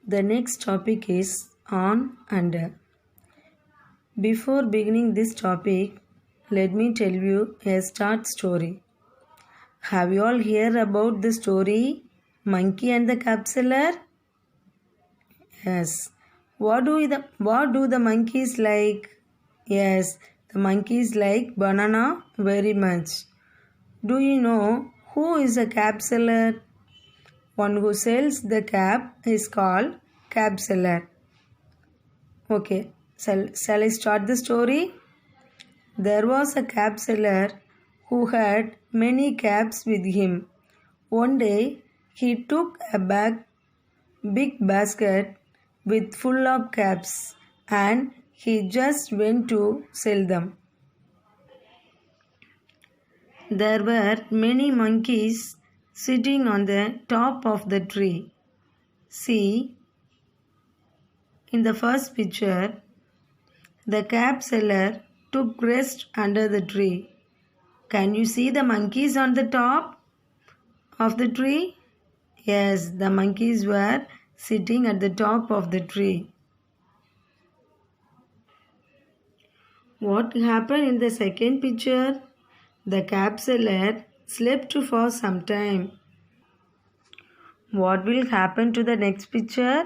The next topic is on under. Before beginning this topic, let me tell you a start story. Have you all heard about the story Monkey and the Capsular? Yes. What do the monkeys like? Yes, the monkeys like banana very much. Do you know who is a cap seller? One who sells the cap is called cap seller. Okay, shall I start the story? There was a cap seller who had many caps with him. One day he took a big basket with full of caps and he just went to sell them. There were many monkeys sitting on the top of the tree. See, in the first picture, the cap seller took rest under the tree. Can you see the monkeys on the top of the tree? Yes, the monkeys were sitting at the top of the tree. What happened in the second picture? The cap seller slept for some time. What will happen to the next picture?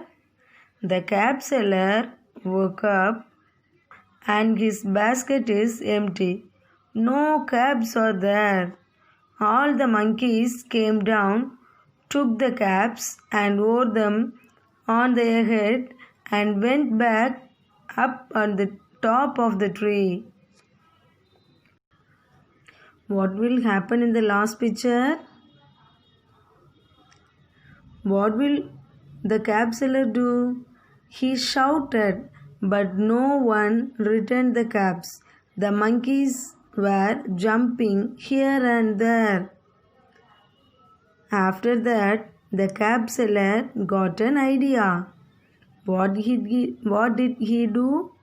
The cap seller woke up and his basket is empty. No caps are there. All the monkeys came down, took the caps and wore them on their head and went back up on the top of the tree. What will happen in the last picture? What will the cap seller do? He shouted, but no one returned the caps. The monkeys were jumping here and there. After that, the cap seller got an idea. What did he do?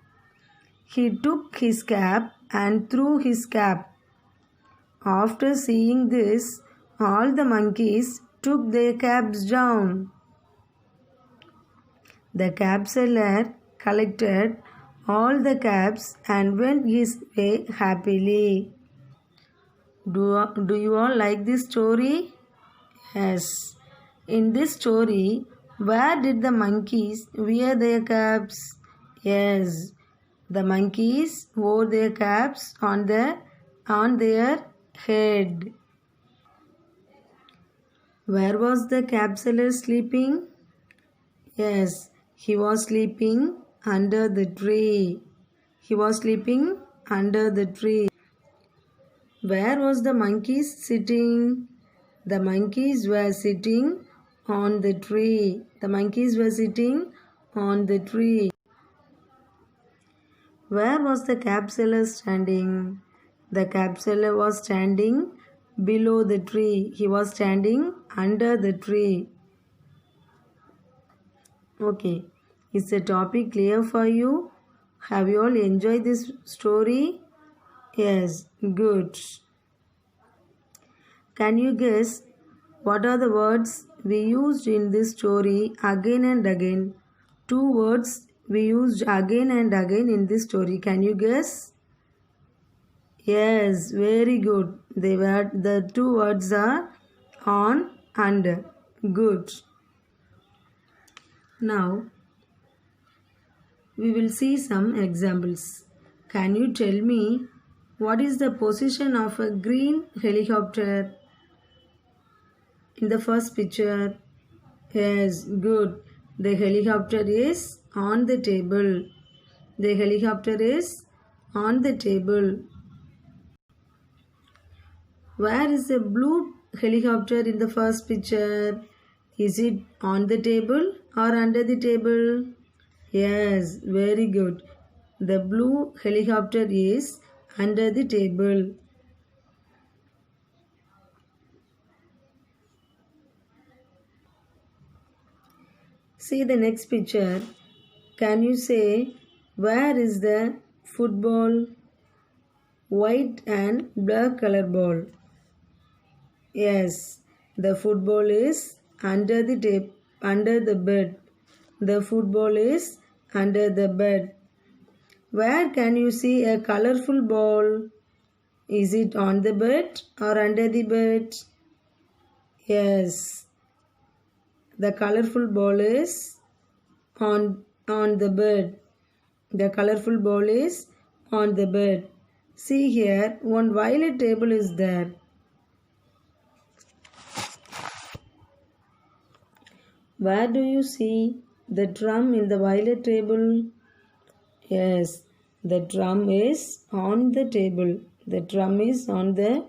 He took his cap and threw his cap. After seeing this, all the monkeys took their caps down. The cap seller collected all the caps and went his way happily. Do you all like this story? Yes. In this story, where did the monkeys wear their caps? Yes, the monkeys wore their caps on their head. Where was the cap seller sleeping? Yes, he was sleeping under the tree. He was sleeping under the tree. Where was the monkeys sitting? The monkeys were sitting on the tree. The monkeys were sitting on the tree. Where was the cap seller standing? The cap seller was standing below the tree. He was standing under the tree. Okay, is the topic clear for you? Have you all enjoyed this story? Yes, good. Can you guess what are the words we used in this story again and again? Two words we used again and again in this story. Can you guess? Yes, very good. The two words are on and. Good. Now, we will see some examples. Can you tell me what is the position of a green helicopter? In the first picture, yes, good. The helicopter is on the table. The helicopter is on the table. Where is the blue helicopter in the first picture? Is it on the table or under the table? Yes, very good. The blue helicopter is under the table. See the next picture. Can you say where is the football? White and black color ball. Yes, the football is under the bed. The football is under the bed. Where can you see a colorful ball? Is it on the bed or under the bed? Yes, the colorful ball is on the bed. The colorful ball is on the bed. See here, one violet table is there. Where do you see the drum in the violet table? Yes, the drum is on the table. The drum is on the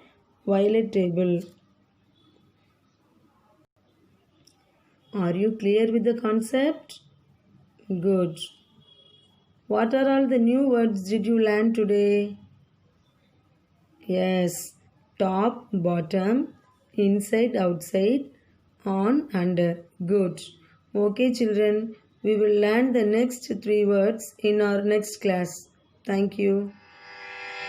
violet table. Are you clear with the concept? Good. What are all the new words did you learn today? Yes, top, bottom, inside, outside, on, under. Good. Okay, children, we will learn the next three words in our next class. Thank you.